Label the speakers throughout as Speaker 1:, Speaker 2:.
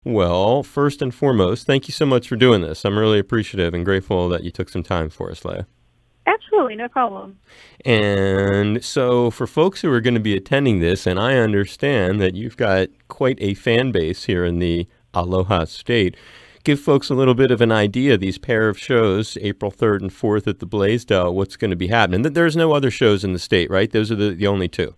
Speaker 1: Well, first and foremost, thank you so much for doing this. I'm really appreciative and grateful that you took some time for us, Leah.
Speaker 2: Absolutely, no problem.
Speaker 1: And so, for folks who are going to be attending this, and I understand that you've got quite a fan base here in the Aloha State, give folks a little bit of an idea. These pair of shows, April 3rd and 4th at the Blaisdell, what's going to be happening. There's no other shows in the state, right? Those are the only two.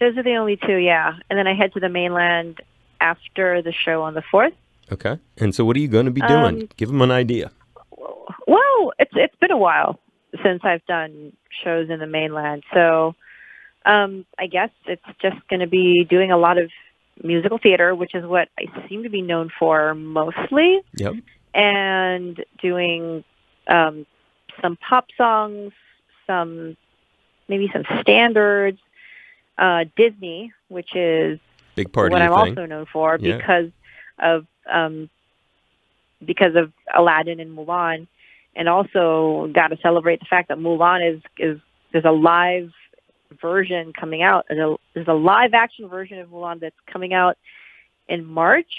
Speaker 2: Those are the only two, yeah. And then I head to the mainland after the show on the 4th.
Speaker 1: Okay. And so, what are you going to be doing?
Speaker 2: Um,
Speaker 1: Give them an idea.
Speaker 2: well, it's been a while since I've done shows in the mainland, so I guess it's just going to be doing a lot of musical theater, which is what I seem to be known for mostly,
Speaker 1: Yep.
Speaker 2: and doing um, some pop songs, some maybe some standards, Disney, which is
Speaker 1: Big part of
Speaker 2: what
Speaker 1: your
Speaker 2: I'm
Speaker 1: thing.
Speaker 2: also known for
Speaker 1: Yeah.
Speaker 2: of because of Aladdin and Mulan, and also got to celebrate the fact that Mulan is there's a live version coming out. There's a live action version of Mulan that's coming out in March,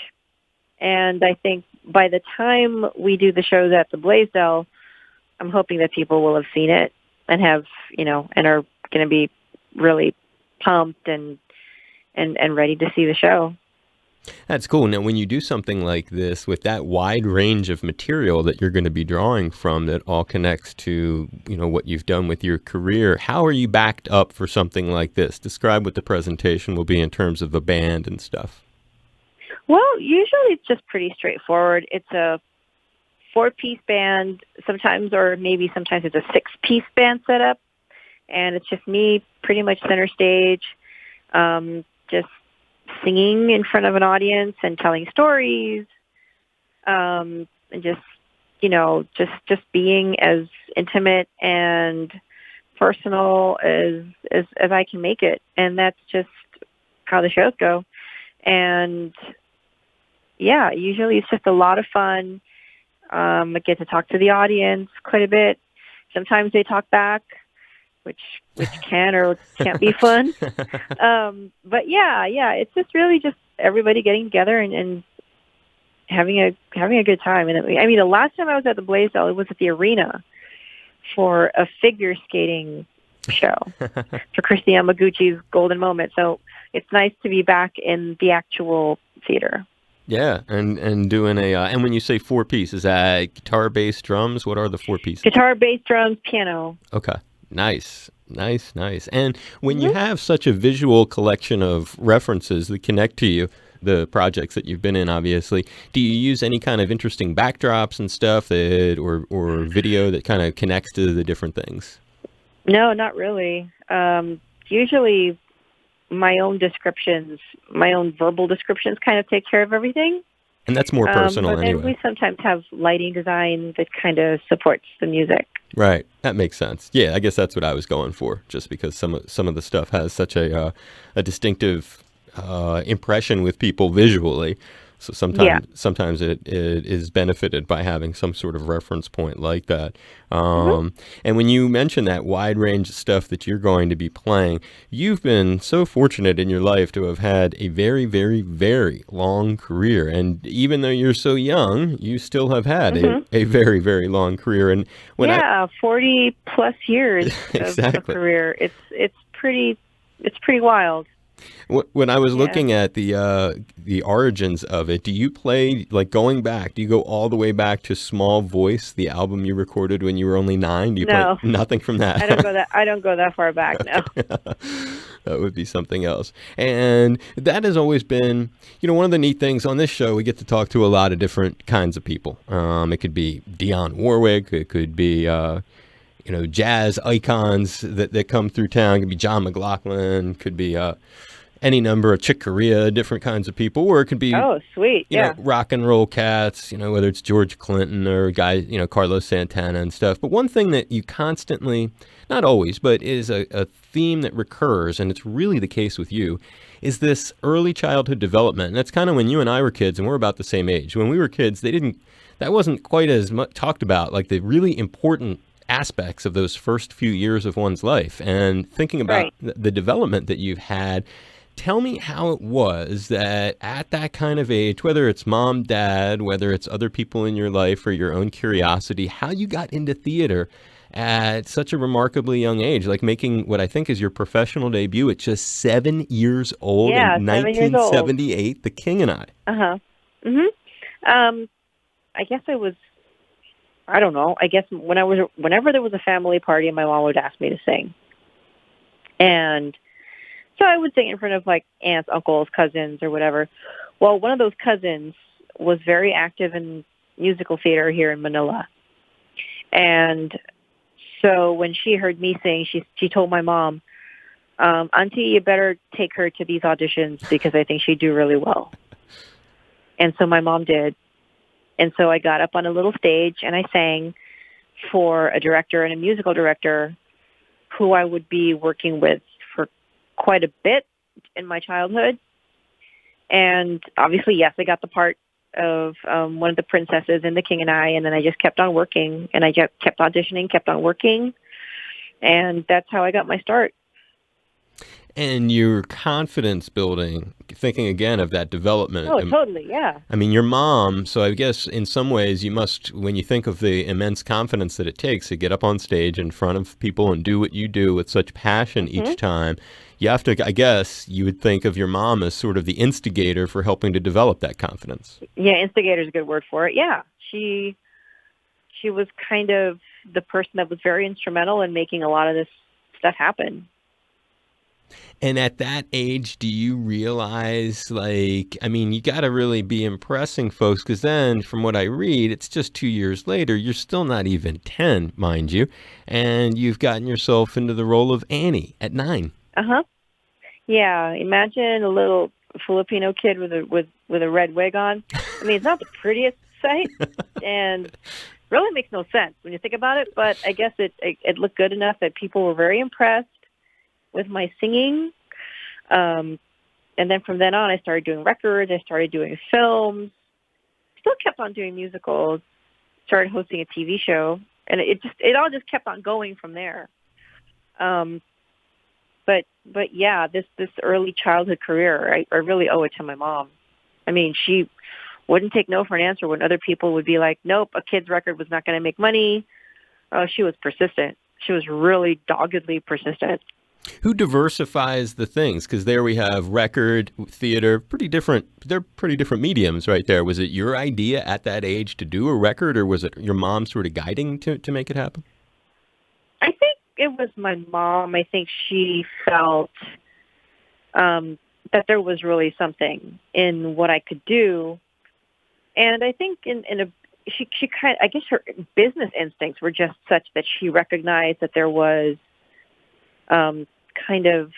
Speaker 2: and I think by the time we do the shows at the Blaisdell, I'm hoping that people will have seen it and have and are going to be really pumped and ready to see the show.
Speaker 1: That's cool. Now, when you do something like this with that wide range of material that you're going to be drawing from that all connects to, what you've done with your career, how are you backed up for something like this? Describe what the presentation will be in terms of the band and stuff.
Speaker 2: Well, usually it's just pretty straightforward. It's a four-piece band sometimes, or maybe sometimes it's a six-piece band setup, and it's just me pretty much center stage, just singing in front of an audience and telling stories, and just being as intimate and personal as I can make it, and that's just how the shows go. And yeah, usually it's just a lot of fun. I get to talk to the audience quite a bit. Sometimes they talk back, which can or can't be fun. But yeah, it's just really just everybody getting together and having a good time. And I mean, the last time I was at the Blaisdell, it was at the arena for a figure skating show for Christy Yamaguchi's Golden Moment. So it's nice to be back in the actual theater.
Speaker 1: Yeah, and doing and when you say four pieces, is that guitar, bass, drums? What are the four pieces?
Speaker 2: Guitar, bass, drums, piano.
Speaker 1: Okay. Nice. Nice, nice. And when you
Speaker 2: Hmm.
Speaker 1: have such a visual collection of references that connect to you, the projects that you've been in, obviously, do you use any kind of interesting backdrops and stuff or video that kind of connects to the different things?
Speaker 2: No, not really. Usually my own descriptions, my own verbal descriptions kind of take care of everything.
Speaker 1: And that's more personal
Speaker 2: But then
Speaker 1: anyway.
Speaker 2: we sometimes have lighting design that kind of supports the music.
Speaker 1: Right. That makes sense. Yeah, I guess that's what I was going for, just because some of the stuff has such a distinctive impression with people visually. So
Speaker 2: Yeah.
Speaker 1: sometimes it is benefited by having some sort of reference point like that.
Speaker 2: Hmm.
Speaker 1: And when you mention that wide range of stuff that you're going to be playing, you've been so fortunate in your life to have had a very, very, very long career. And even though you're so young, you still have had
Speaker 2: Hmm.
Speaker 1: a very, very long career. And when I
Speaker 2: Yeah, 40 plus years of
Speaker 1: exactly.
Speaker 2: career. It's pretty wild.
Speaker 1: When I was
Speaker 2: Yeah.
Speaker 1: looking at the origins of it, do you play like going back? Do you go all the way back to Small Voice, the album you recorded when you were only 9? Do you play
Speaker 2: No,
Speaker 1: nothing from that?
Speaker 2: I don't go that far back. No.
Speaker 1: That would be something else. And that has always been, one of the neat things on this show. We get to talk to a lot of different kinds of people. It could be Dionne Warwick. It could be jazz icons that come through town. It could be John McLaughlin. Could be any number of Chick Corea, different kinds of people, or it could be
Speaker 2: Oh, sweet. Yeah.
Speaker 1: rock and roll cats, whether it's George Clinton or guys, Carlos Santana and stuff. But one thing that you constantly, not always, but is a theme that recurs, and it's really the case with you, is this early childhood development. And that's kind of when you and I were kids, and we're about the same age. When we were kids, that wasn't quite as much talked about, like the really important aspects of those first few years of one's life. And thinking about
Speaker 2: Right.
Speaker 1: the development that you've had, Tell me how it was that at that kind of age, whether it's mom, dad, whether it's other people in your life or your own curiosity, how you got into theater at such a remarkably young age, like making what I think is your professional debut at just 7 years old in
Speaker 2: Yeah, 7 years old.
Speaker 1: 1978, The King and I.
Speaker 2: Uh-huh. Mhm. Um I guess it was, I don't know. I guess whenever there was a family party, my mom would ask me to sing. And so I would sing in front of like aunts, uncles, cousins, or whatever. Well, one of those cousins was very active in musical theater here in Manila. And so when she heard me sing, she told my mom, Auntie, you better take her to these auditions because I think she'd do really well. And so my mom did. And so I got up on a little stage and I sang for a director and a musical director who I would be working with for quite a bit in my childhood. And obviously, yes, I got the part of one of the princesses in The King and I, and then I just kept on working, and I just kept auditioning, kept on working, and that's how I got my start.
Speaker 1: And your confidence building, thinking again of that development.
Speaker 2: Oh, totally, yeah.
Speaker 1: I mean, your mom, so I guess in some ways you must, when you think of the immense confidence that it takes to get up on stage in front of people and do what you do with such passion each time, you have to, I guess, you would think of your mom as sort of the instigator for helping to develop that confidence.
Speaker 2: Yeah, instigator is a good word for it. Yeah, she was kind of the person that was very instrumental in making a lot of this stuff happen.
Speaker 1: And at that age, do you realize, like, I mean, you got to really be impressing folks because then, from what I read, it's just 2 years later. You're still not even 10, mind you. And you've gotten yourself into the role of Annie at 9.
Speaker 2: Uh-huh. Yeah, imagine a little Filipino kid with a red wig on. I mean, it's not the prettiest sight, and really makes no sense when you think about it. But I guess it looked good enough that people were very impressed with my singing. And then from then on, I started doing records. I started doing films. Still kept on doing musicals. Started hosting a TV show, and it all just kept on going from there. But yeah, this early childhood career, I really owe it to my mom. I mean, she wouldn't take no for an answer when other people would be like, nope, a kid's record was not going to make money. Oh, she was persistent. She was really doggedly persistent.
Speaker 1: Who diversifies the things? Because there we have record, theater, pretty different. They're pretty different mediums right there. Was it your idea at that age to do a record, or was it your mom sort of guiding to make it happen?
Speaker 2: I think it was my mom. I think she felt that there was really something in what I could do, and I think she kind of, I guess her business instincts were just such that she recognized that there was kind of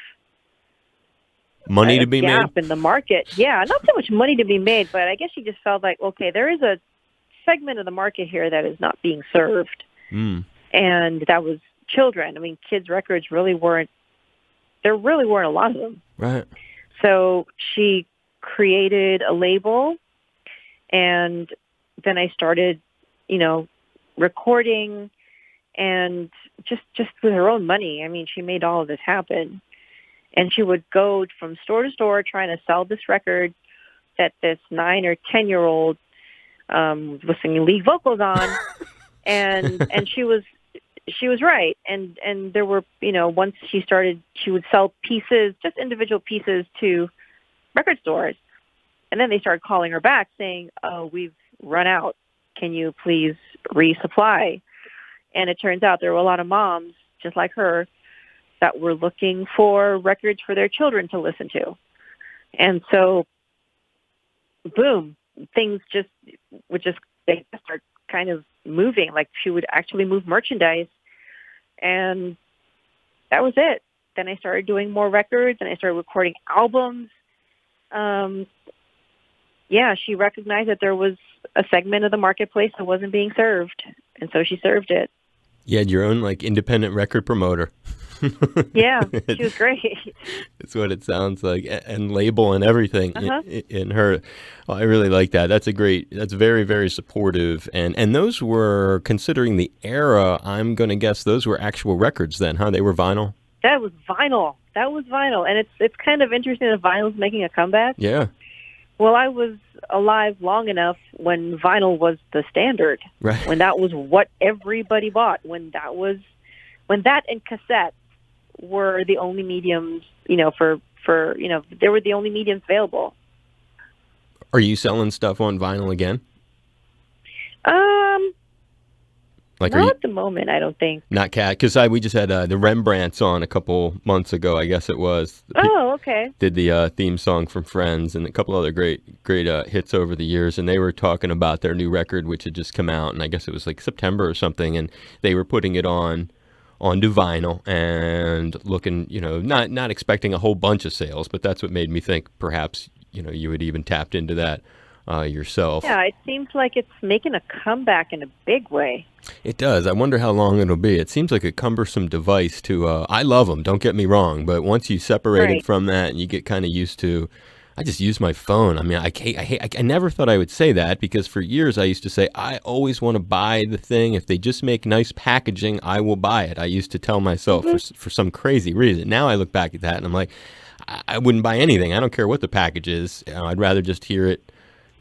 Speaker 1: money
Speaker 2: a
Speaker 1: to be
Speaker 2: gap
Speaker 1: made
Speaker 2: in the market. Yeah, not so much money to be made, but I guess she just felt like, okay, there is a segment of the market here that is not being served, and that was children. I mean, kids' records really weren't. There really weren't a lot of them.
Speaker 1: Right.
Speaker 2: So she created a label, and then I started, recording, and just with her own money. I mean, she made all of this happen. And she would go from store to store trying to sell this record that this 9 or 10-year-old was singing lead vocals on, and she was right. And there were, once she started, she would sell pieces, just individual pieces, to record stores. And then they started calling her back saying, oh, we've run out. Can you please resupply? And it turns out there were a lot of moms just like her that were looking for records for their children to listen to. And so, boom, things they start kind of moving. Like, she would actually move merchandise, and that was it. Then I started doing more records, and I started recording albums. She recognized that there was a segment of the marketplace that wasn't being served, and so she served it.
Speaker 1: You had your own, independent record promoter.
Speaker 2: Yeah, she was great.
Speaker 1: It's what it sounds like, and label and everything in her. Well, I really like that. That's very, very supportive. And those were, considering the era, I'm going to guess those were actual records then, huh? They were vinyl?
Speaker 2: That was vinyl. that was vinyl, and it's kind of interesting that vinyl's making a comeback.
Speaker 1: Yeah.
Speaker 2: Well, I was alive long enough when vinyl was the standard,
Speaker 1: Right.
Speaker 2: when that was what everybody bought, when that and cassettes were the only mediums, they were the only mediums available.
Speaker 1: Are you selling stuff on vinyl again? Like, are
Speaker 2: Not
Speaker 1: you
Speaker 2: at the moment, I don't think.
Speaker 1: not cat? Because we just had the Rembrandts on a couple months ago, I guess it was.
Speaker 2: Oh, okay.
Speaker 1: Did the theme song from Friends and a couple other great hits over the years, and they were talking about their new record, which had just come out, and I guess it was like September or something, and they were putting it onto vinyl and looking, not expecting a whole bunch of sales, but that's what made me think perhaps you had even tapped into that yourself.
Speaker 2: Yeah, it seems like it's making a comeback in a big way.
Speaker 1: It does. I wonder how long it'll be. It seems like a cumbersome device to. I love them. Don't get me wrong, but once you separate it
Speaker 2: Right.
Speaker 1: from that and you get kind of used to. I just use my phone. I mean, I never thought I would say that because for years I used to say I always want to buy the thing. If they just make nice packaging, I will buy it. I used to tell myself for some crazy reason. Now I look back at that and I'm like, I wouldn't buy anything. I don't care what the package is. I'd rather just hear it.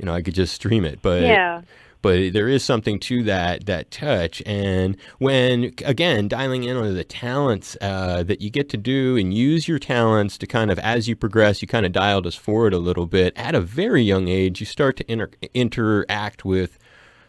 Speaker 1: I could just stream it.
Speaker 2: Yeah.
Speaker 1: But there is something to that touch. And when, again, dialing in on the talents that you get to do and use your talents to kind of, as you progress, you kind of dialed us forward a little bit. At a very young age, you start to interact with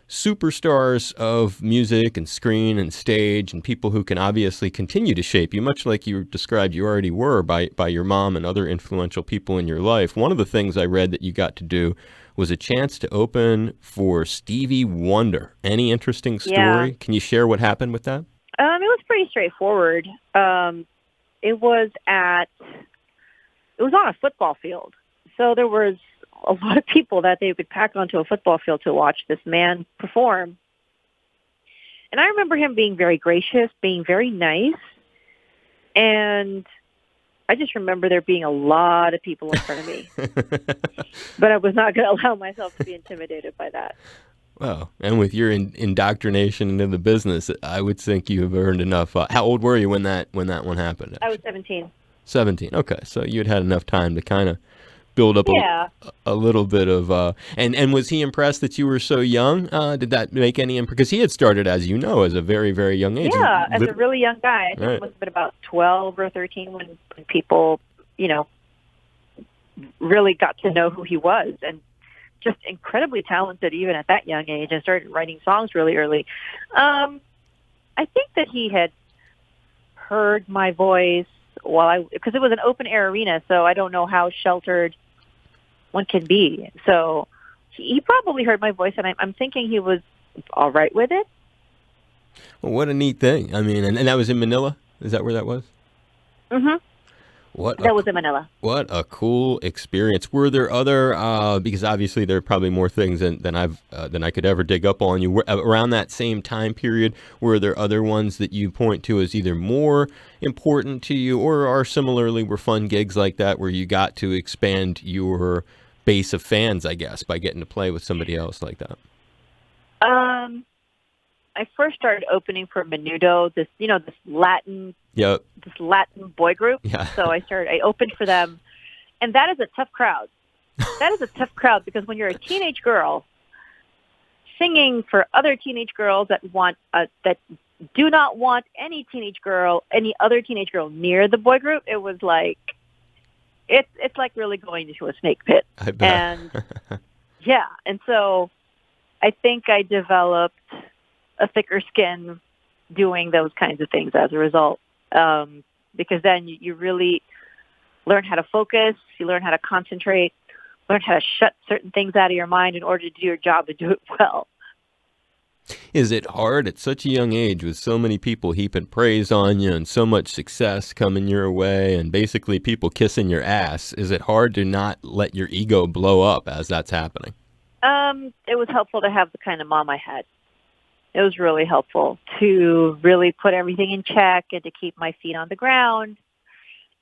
Speaker 1: superstars of music and screen and stage and people who can obviously continue to shape you, much like you described you already were by your mom and other influential people in your life. One of the things I read that you got to do was a chance to open for Stevie Wonder. Any interesting story?
Speaker 2: Yeah.
Speaker 1: Can you share what happened with that?
Speaker 2: It was pretty straightforward. It was on a football field. So there was a lot of people that they could pack onto a football field to watch this man perform. And I remember him being very gracious, being very nice. And I just remember there being a lot of people in front of me. But I was not going to allow myself to be intimidated by that.
Speaker 1: Well, and with your indoctrination into the business, I would think you have earned enough. How old were you when that one happened?
Speaker 2: I was 17.
Speaker 1: 17. Okay, so you had enough time to kind of build up a little bit of. And was he impressed that you were so young? Did that make any impression? Because he had started, as you know, as a very, very young age.
Speaker 2: Yeah, as a really young guy. I think it must have been about 12 or 13 when people, really got to know who he was, and just incredibly talented even at that young age, and started writing songs really early. I think that he had heard my voice because it was an open air arena, so I don't know how sheltered one can be. So he probably heard my voice, and I'm thinking he was all right with it.
Speaker 1: Well, what a neat thing. I mean, and that was in Manila? Is that where that was?
Speaker 2: Mm-hmm. That was in Manila.
Speaker 1: What a cool experience. Were there other, because obviously there are probably more things than I could ever dig up on you. Around that same time period, were there other ones that you point to as either more important to you or are similarly were fun gigs like that where you got to expand your base of fans, I guess, by getting to play with somebody else like that?
Speaker 2: I first started opening for Menudo, this Latin boy group.
Speaker 1: Yeah.
Speaker 2: So I opened for them, and that is a tough crowd. That is a tough crowd because when you're a teenage girl singing for other teenage girls that do not want any other teenage girl near the boy group, it was like it's like really going into a snake pit.
Speaker 1: I bet.
Speaker 2: And yeah, and so I think I developed a thicker skin doing those kinds of things as a result. Because then you really learn how to focus, you learn how to concentrate, learn how to shut certain things out of your mind in order to do your job and do it well.
Speaker 1: Is it hard at such a young age with so many people heaping praise on you and so much success coming your way and basically people kissing your ass? Is it hard to not let your ego blow up as that's happening?
Speaker 2: It was helpful to have the kind of mom I had. It was really helpful to really put everything in check and to keep my feet on the ground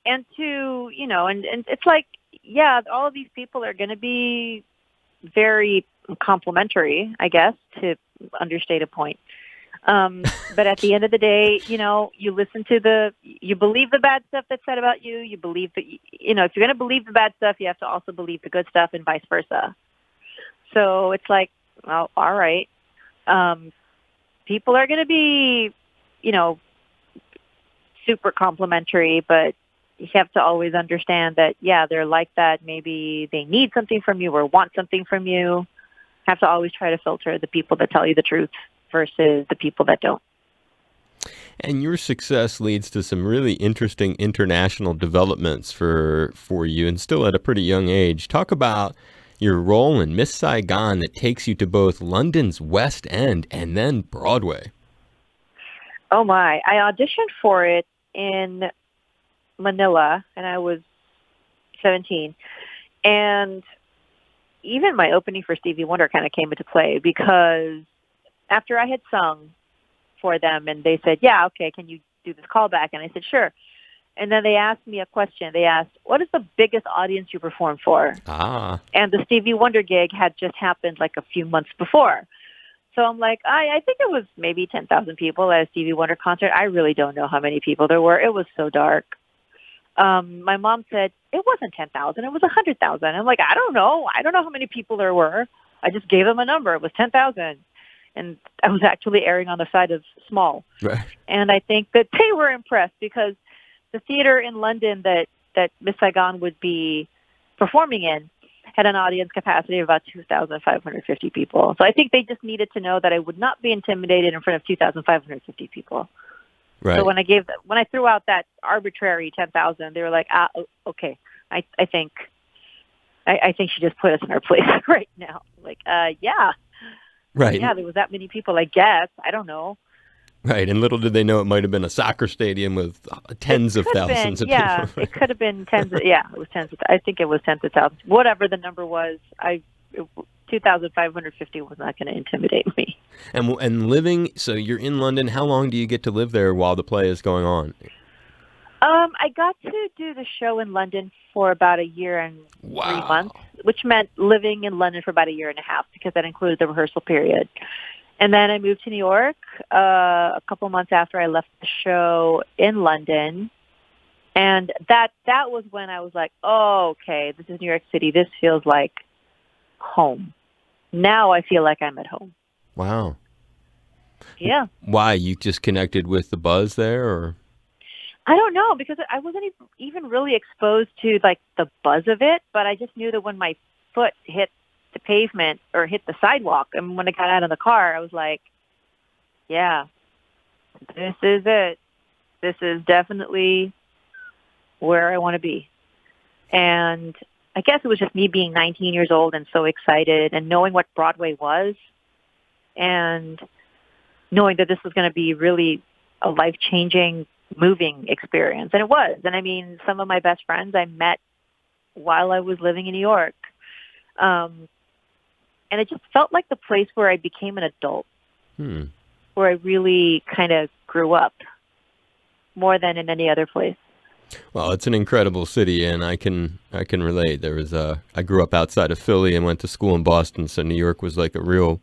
Speaker 2: and to, and it's like, yeah, all of these people are going to be very complimentary, I guess, to understate a point. But at the end of the day, you listen to you believe the bad stuff that's said about you. You believe that, if you're going to believe the bad stuff, you have to also believe the good stuff and vice versa. So it's like, well, all right. People are going to be, super complimentary, but you have to always understand that, yeah, they're like that. Maybe they need something from you or want something from you. Have to always try to filter the people that tell you the truth versus the people that don't.
Speaker 1: And your success leads to some really interesting international developments for you, and still at a pretty young age. Talk about your role in Miss Saigon that takes you to both London's West End and then Broadway.
Speaker 2: Oh my, I auditioned for it in Manila, and I was 17. And even my opening for Stevie Wonder kind of came into play because after I had sung for them and they said, yeah, okay, can you do this callback? And I said, sure. And then they asked me a question. They asked, what is the biggest audience you performed for? And the Stevie Wonder gig had just happened like a few months before. So I'm like, I think it was maybe 10,000 people at a Stevie Wonder concert. I really don't know how many people there were. It was so dark. My mom said, it wasn't 10,000. It was 100,000. I'm like, I don't know. I don't know how many people there were. I just gave them a number. It was 10,000. And I was actually erring on the side of small.
Speaker 1: Right.
Speaker 2: And I think that they were impressed because the theater in London that Miss Saigon would be performing in had an audience capacity of about 2,550 people. So I think they just needed to know that I would not be intimidated in front of 2,550 people.
Speaker 1: Right.
Speaker 2: So when I threw out that arbitrary 10,000, they were like, okay, I think she just put us in our place right now. Like, yeah.
Speaker 1: Right.
Speaker 2: Yeah, there was that many people, I guess. I don't know.
Speaker 1: Right, and little did they know it might have been a soccer stadium with tens of thousands of people.
Speaker 2: Yeah, it could have been tens. It was tens. I think it was tens of thousands. Whatever the number was, 2,550 was not going to intimidate me.
Speaker 1: And living, so you're in London. How long do you get to live there while the play is going on?
Speaker 2: I got to do the show in London for about a year and 3 months, which meant living in London for about a year and a half because that included the rehearsal period. And then I moved to New York a couple months after I left the show in London. And that was when I was like, oh, okay, this is New York City. This feels like home. Now I feel like I'm at home.
Speaker 1: Wow.
Speaker 2: Yeah.
Speaker 1: Why? You just connected with the buzz there, or?
Speaker 2: I don't know, because I wasn't even really exposed to like the buzz of it, but I just knew that when my foot hit the pavement or hit the sidewalk, and when I got out of the car, I was like, yeah, this is it. This is definitely where I want to be. And I guess it was just me being 19 years old and so excited and knowing what Broadway was and knowing that this was going to be really a life-changing, moving experience. And it was. And I mean, some of my best friends I met while I was living in New York. And it just felt like the place where I became an adult, where I really kind of grew up more than in any other place.
Speaker 1: Well, it's an incredible city, and I can relate. I grew up outside of Philly and went to school in Boston, so New York was like a real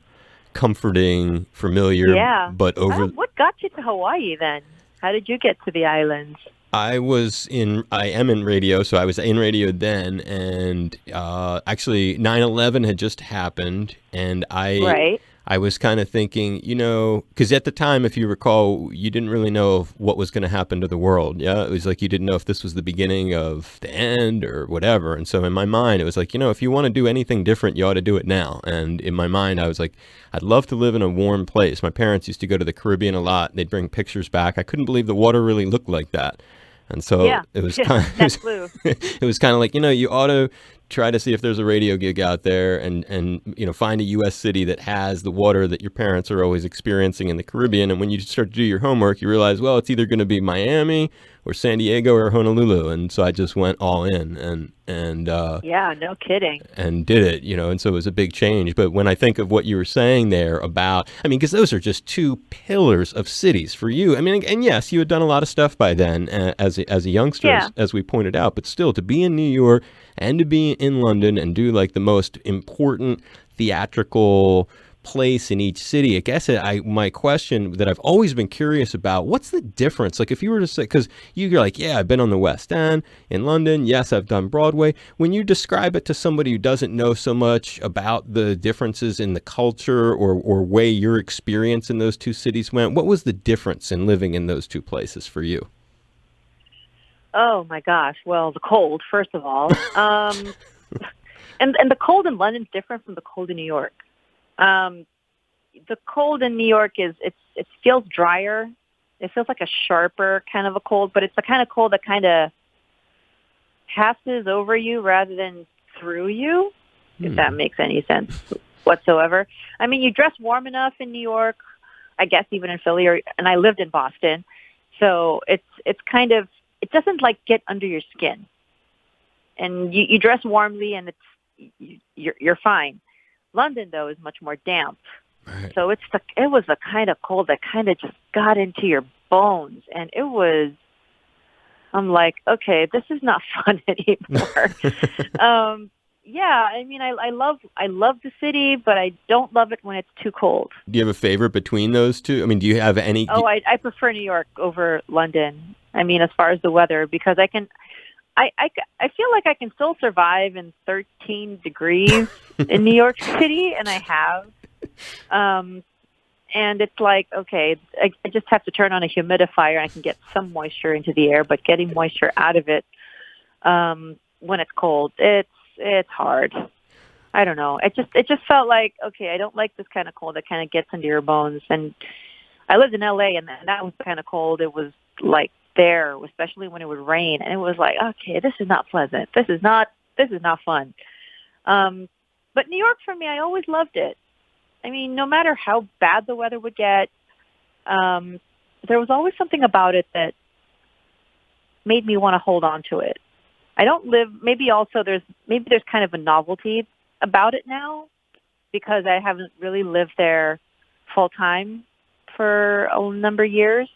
Speaker 1: comforting, familiar.
Speaker 2: Yeah.
Speaker 1: But
Speaker 2: what got you to Hawaii then? How did you get to the islands?
Speaker 1: I am in radio, so I was in radio then, and actually 9/11 had just happened, and I was kind of thinking, because at the time, if you recall, you didn't really know what was going to happen to the world. Yeah, it was like you didn't know if this was the beginning of the end or whatever. And so in my mind, it was like, if you want to do anything different, you ought to do it now. And in my mind, I was like, I'd love to live in a warm place. My parents used to go to the Caribbean a lot. They'd bring pictures back. I couldn't believe the water really looked like that. And so it was kind of, it was kind of like, you ought to try to see if there's a radio gig out there and find a U.S. city that has the water that your parents are always experiencing in the Caribbean. And when you start to do your homework, you realize, well, it's either going to be Miami or San Diego or Honolulu. And so I just went all in and
Speaker 2: yeah, no kidding.
Speaker 1: And did it, and so it was a big change. But when I think of what you were saying there about, because those are just two pillars of cities for you. And yes, you had done a lot of stuff by then as a youngster, as we pointed out, but still to be in New York and to be in London and do like the most important theatrical place in each city. I guess my question that I've always been curious about, what's the difference? Like if you were to say, because you're like, yeah, I've been on the West End in London. Yes, I've done Broadway. When you describe it to somebody who doesn't know so much about the differences in the culture or way your experience in those two cities went, what was the difference in living in those two places for you?
Speaker 2: Oh my gosh. Well, the cold, first of all. And the cold in London's different from the cold in New York. The cold in New York it feels drier. It feels like a sharper kind of a cold, but it's the kind of cold that kind of passes over you rather than through you, if that makes any sense whatsoever. I mean, you dress warm enough in New York, I guess even in Philly, and I lived in Boston, so it's kind of, it doesn't like get under your skin, and you dress warmly and you're fine. London though is much more damp.
Speaker 1: Right.
Speaker 2: So it was the kind of cold that kind of just got into your bones, and I'm like, okay, this is not fun anymore. Yeah, I mean, I love the city, but I don't love it when it's too cold.
Speaker 1: Do you have a favorite between those two? I mean, do you have any?
Speaker 2: Oh, I prefer New York over London. I mean, as far as the weather, because I feel like I can still survive in 13 degrees in New York City, and I have. And it's like, okay, I just have to turn on a humidifier and I can get some moisture into the air, but getting moisture out of it when it's cold, it's hard. I don't know. It just felt like, okay, I don't like this kind of cold that kind of gets into your bones. And I lived in LA, and that was the kind of cold it was like there, especially when it would rain. And it was like, okay, this is not pleasant. This is not fun. But New York for me, I always loved it. I mean, no matter how bad the weather would get, there was always something about it that made me want to hold on to it. I don't live, maybe there's kind of a novelty about it now because I haven't really lived there full time for a number of years.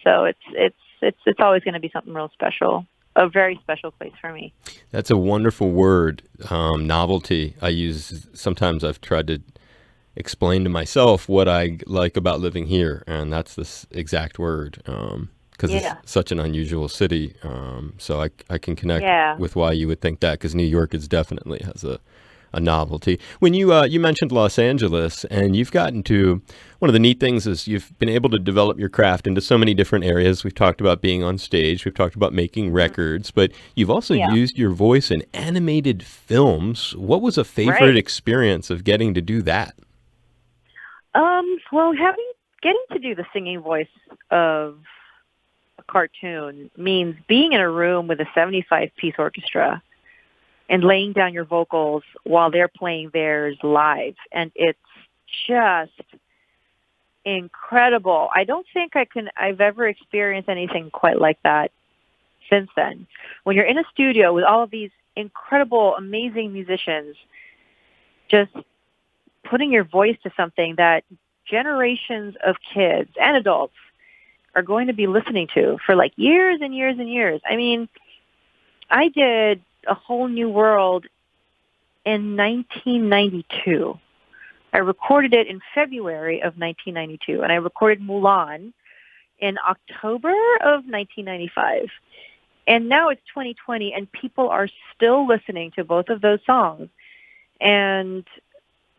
Speaker 2: So it's always going to be something real special, a very special place for me.
Speaker 1: That's a wonderful word, novelty. Sometimes I've tried to explain to myself what I like about living here, and that's this exact word, because it's such an unusual city. So I can connect with why you would think that, because New York definitely has a novelty. When you mentioned Los Angeles, and you've gotten to, one of the neat things is you've been able to develop your craft into so many different areas. We've talked about being on stage, we've talked about making records, but you've also used your voice in animated films. What was a favorite experience of getting to do that?
Speaker 2: Well, getting to do the singing voice of a cartoon means being in a room with a 75-piece orchestra and laying down your vocals while they're playing theirs live. And it's just incredible. I don't think I've ever experienced anything quite like that since then. When you're in a studio with all of these incredible, amazing musicians, just putting your voice to something that generations of kids and adults are going to be listening to for like years and years and years. I mean, I did A Whole New World in 1992. I recorded it in February of 1992, and I recorded Mulan in October of 1995. And now it's 2020, and people are still listening to both of those songs. And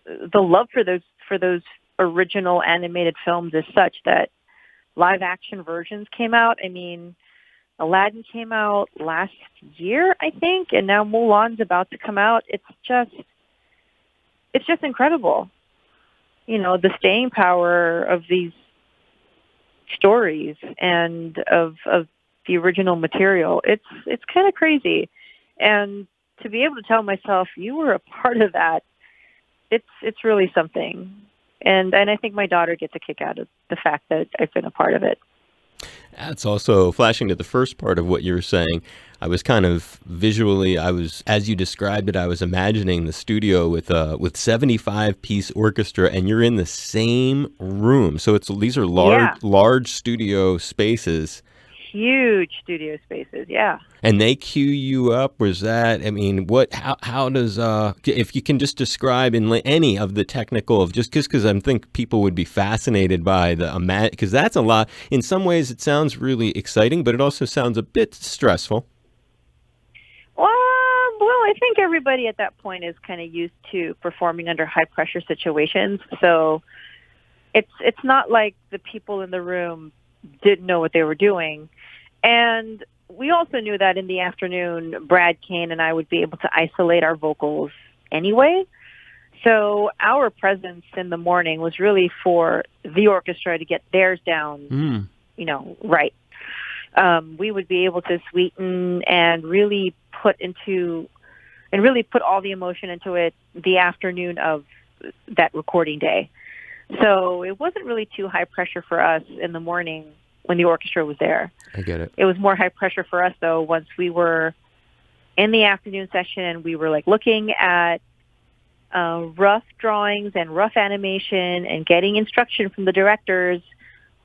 Speaker 2: the love for those original animated films is such that live action versions came out. I mean, Aladdin came out last year, I think, and now Mulan's about to come out. It's just incredible. You know, the staying power of these stories and of the original material. It's kind of crazy. And to be able to tell myself you were a part of that, it's really something. And I think my daughter gets a kick out of the fact that I've been a part of it.
Speaker 1: That's also flashing to the first part of what you were saying. I was kind of visually, as you described it, I was imagining the studio with 75-piece orchestra, and you're in the same room. So these are large studio spaces
Speaker 2: huge studio spaces. Yeah.
Speaker 1: And they cue you up. Was that? I mean, what? How does? If you can just describe in any of the technical of just because I think people would be fascinated by the because that's a lot. In some ways, it sounds really exciting, but it also sounds a bit stressful.
Speaker 2: Well, I think everybody at that point is kind of used to performing under high pressure situations, so it's not like the people in the room didn't know what they were doing. And we also knew that in the afternoon, Brad Kane and I would be able to isolate our vocals anyway. So our presence in the morning was really for the orchestra to get theirs down, right. We would be able to sweeten and really put all the emotion into it the afternoon of that recording day. So it wasn't really too high pressure for us in the morning when the orchestra was there.
Speaker 1: I get it.
Speaker 2: It was more high pressure for us, though, once we were in the afternoon session and we were like looking at rough drawings and rough animation and getting instruction from the directors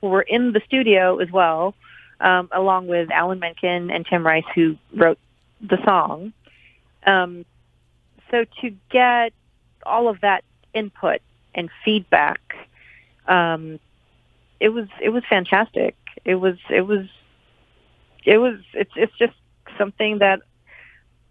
Speaker 2: who were in the studio as well, along with Alan Menken and Tim Rice, who wrote the song. So to get all of that input and feedback, it was fantastic. It's just something that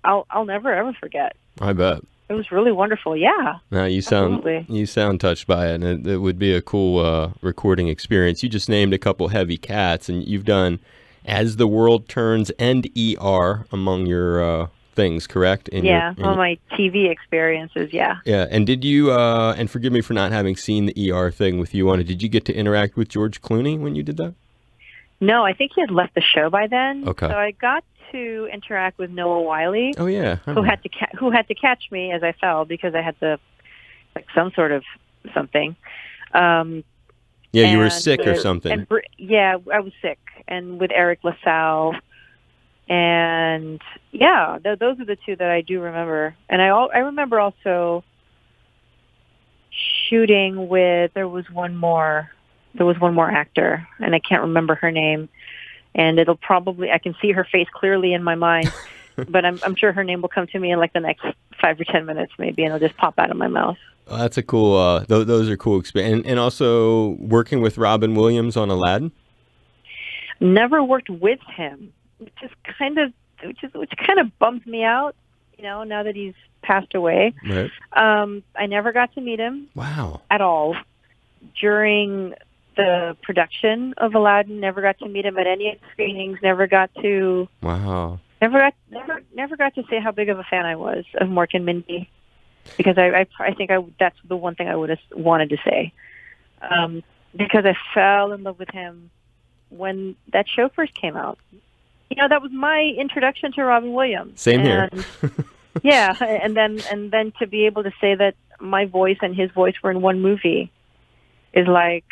Speaker 2: I'll never ever forget.
Speaker 1: I bet.
Speaker 2: It was really wonderful. Yeah.
Speaker 1: No, you sound touched by it, and it would be a cool recording experience. You just named a couple heavy cats, and you've done As the World Turns and ER among your things, correct?
Speaker 2: My TV experiences, yeah.
Speaker 1: Yeah, and did you, and forgive me for not having seen the ER thing with you on it, did you get to interact with George Clooney when you did that?
Speaker 2: No, I think he had left the show by then.
Speaker 1: Okay.
Speaker 2: So I got to interact with Noah Wiley.
Speaker 1: Oh, yeah.
Speaker 2: Who had to catch me as I fell because I had some sort of something.
Speaker 1: You were sick or something.
Speaker 2: I was sick. And with Eric LaSalle. And yeah, those are the two that I do remember. And I remember also shooting with, there was one more actor, and I can't remember her name. And I can see her face clearly in my mind, but I'm sure her name will come to me in like the next 5 or 10 minutes maybe, and it'll just pop out of my mouth.
Speaker 1: Well, that's a cool, those are cool experience. And also working with Robin Williams on Aladdin?
Speaker 2: Never worked with him, which kind of bums me out, now that he's passed away.
Speaker 1: Right.
Speaker 2: I never got to meet him.
Speaker 1: Wow.
Speaker 2: At all. During the production of Aladdin, never got to meet him at any of the screenings, never got to...
Speaker 1: Wow.
Speaker 2: Never got to say how big of a fan I was of Mork and Mindy, because I think that's the one thing I would have wanted to say, because I fell in love with him when that show first came out. That was my introduction to Robin Williams.
Speaker 1: Same here.
Speaker 2: Yeah, and then to be able to say that my voice and his voice were in one movie is like,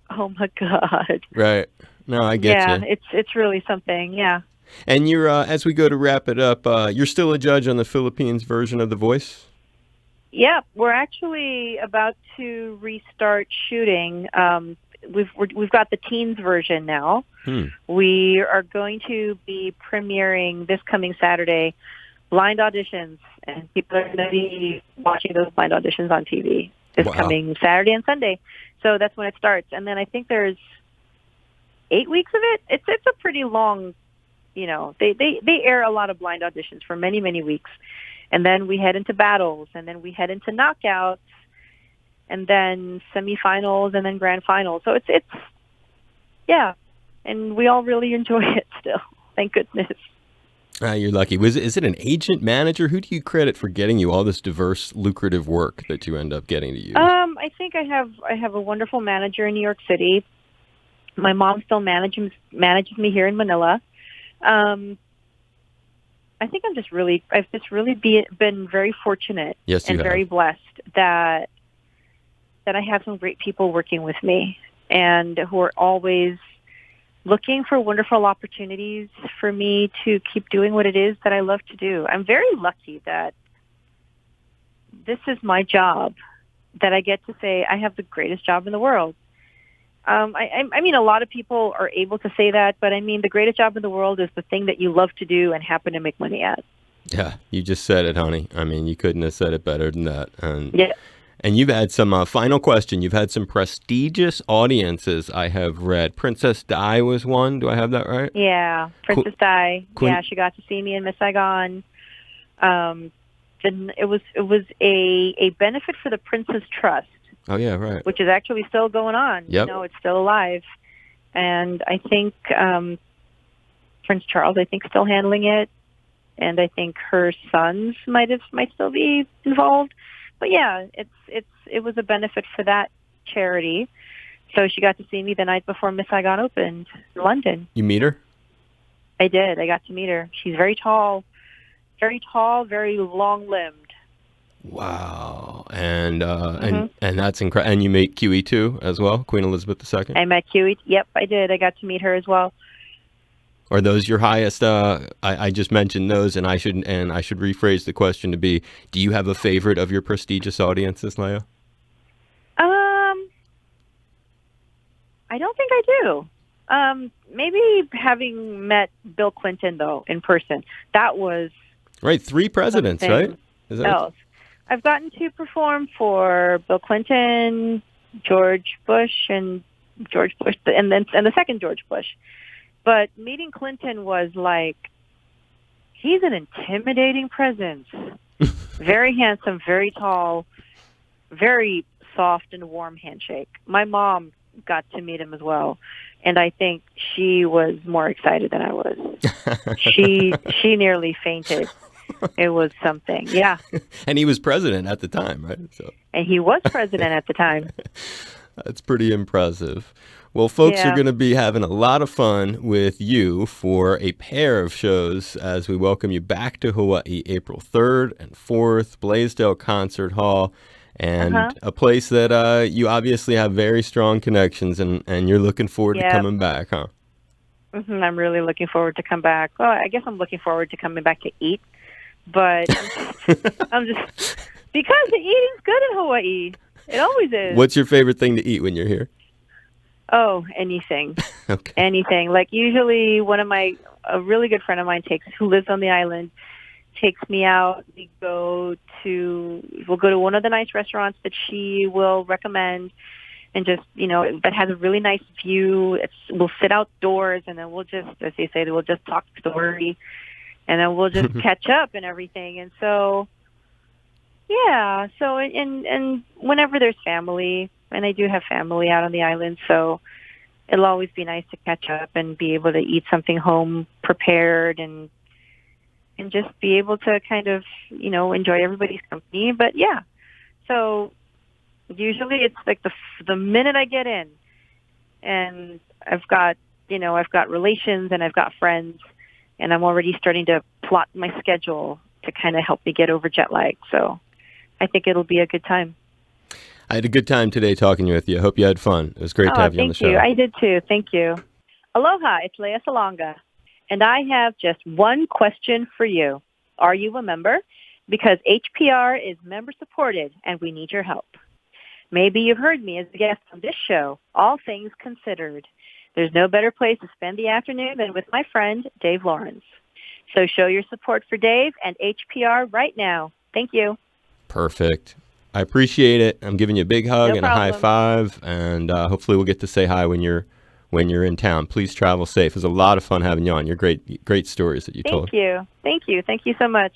Speaker 2: oh my God.
Speaker 1: Right. No, I get you.
Speaker 2: Yeah, it's really something. Yeah.
Speaker 1: And you're as we go to wrap it up, you're still a judge on the Philippines version of The Voice?
Speaker 2: Yeah, we're actually about to restart shooting. We've got the teens version now. We are going to be premiering this coming Saturday blind auditions, and people are going to be watching those blind auditions on TV this coming Saturday and Sunday. So that's when it starts. And then I think there's 8 weeks of it. It's a pretty long, they air a lot of blind auditions for many, many weeks. And then we head into battles, and then we head into knockouts, and then semifinals, and then grand finals. So it's and we all really enjoy it still. Thank goodness.
Speaker 1: You're lucky. Is it an agent, manager? Who do you credit for getting you all this diverse, lucrative work that you end up getting to use?
Speaker 2: I think I have a wonderful manager in New York City. My mom still manages me here in Manila. I think I've just really been very fortunate and very blessed that I have some great people working with me and who are always looking for wonderful opportunities for me to keep doing what it is that I love to do. I'm very lucky that this is my job, that I get to say I have the greatest job in the world. I mean, a lot of people are able to say that, but I mean, the greatest job in the world is the thing that you love to do and happen to make money at.
Speaker 1: Yeah, you just said it, honey. I mean, you couldn't have said it better than that.
Speaker 2: Yeah.
Speaker 1: And you've had some final question. You've had some prestigious audiences. I have read. Princess Di was one. Do I have that right?
Speaker 2: Yeah, Princess Di.
Speaker 1: Queen.
Speaker 2: Yeah, she got to see me in Miss Saigon. Um, it was a benefit for the Princess Trust,
Speaker 1: Oh yeah, right.
Speaker 2: which is actually still going on.
Speaker 1: Yep.
Speaker 2: You know, it's still alive, and I think Prince Charles, I think, still handling it, and I think her sons might still be involved. But yeah, it was a benefit for that charity. So she got to see me the night before Miss Saigon opened in London.
Speaker 1: You meet her?
Speaker 2: I did. I got to meet her. She's very tall, very long-limbed.
Speaker 1: Wow. And that's incredible. And you meet QE too as well, Queen Elizabeth II.
Speaker 2: I met Huey. Yep, I did. I got to meet her as well.
Speaker 1: Are those your highest? I just mentioned those, and I should rephrase the question to be: do you have a favorite of your prestigious audiences, Lea?
Speaker 2: I don't think I do. Maybe having met Bill Clinton though in person, that was
Speaker 1: Right, 3 presidents,
Speaker 2: something
Speaker 1: right? Is that
Speaker 2: else. I've gotten to perform for Bill Clinton, George Bush, and the second George Bush. But meeting Clinton was like, he's an intimidating presence. Very handsome, very tall, very soft and warm handshake. My mom got to meet him as well, and I think she was more excited than I was. She nearly fainted. It was something, yeah.
Speaker 1: And he was president at the time, right? So
Speaker 2: And he was president at the time.
Speaker 1: that's pretty impressive. Well, folks are
Speaker 2: Yeah.
Speaker 1: going to be having a lot of fun with you for a pair of shows as we welcome you back to Hawaii, April 3rd and 4th, Blaisdell Concert Hall, and a place that you obviously have very strong connections, and you're looking forward to
Speaker 2: Yeah.
Speaker 1: coming back, huh?
Speaker 2: I'm really looking forward to come back. Well, I guess I'm looking forward to coming back to eat, but I'm just because the eating's good in Hawaii. It always is.
Speaker 1: What's your favorite thing to eat when you're here?
Speaker 2: Oh, anything.
Speaker 1: Okay.
Speaker 2: Anything. Like usually a really good friend of mine who lives on the island, takes me out. We'll go to one of the nice restaurants that she will recommend, and just, that has a really nice view. We'll sit outdoors, and then we'll just, as they say, we'll just talk story, and then we'll just catch up and everything. And so, yeah. So, and whenever there's family, and I do have family out on the island, so it'll always be nice to catch up and be able to eat something home prepared and just be able to kind of, enjoy everybody's company. But yeah, so usually it's like the minute I get in, and I've got relations and I've got friends, and I'm already starting to plot my schedule to kind of help me get over jet lag. So I think it'll be a good time.
Speaker 1: I had a good time today talking with you. I hope you had fun. It was great to have you on the show.
Speaker 2: Thank you. I did too. Thank you. Aloha, it's Lea Salonga, and I have just one question for you. Are you a member? Because HPR is member supported, and we need your help. Maybe you've heard me as a guest on this show, All Things Considered. There's no better place to spend the afternoon than with my friend, Dave Lawrence. So show your support for Dave and HPR right now. Thank you.
Speaker 1: Perfect. I appreciate it. I'm giving you a big hug
Speaker 2: No
Speaker 1: and a high
Speaker 2: problem.
Speaker 1: five, and hopefully we'll get to say hi when you're in town. Please travel safe. It was a lot of fun having you on. Your great stories that you told.
Speaker 2: Thank you. Thank you. Thank you so much.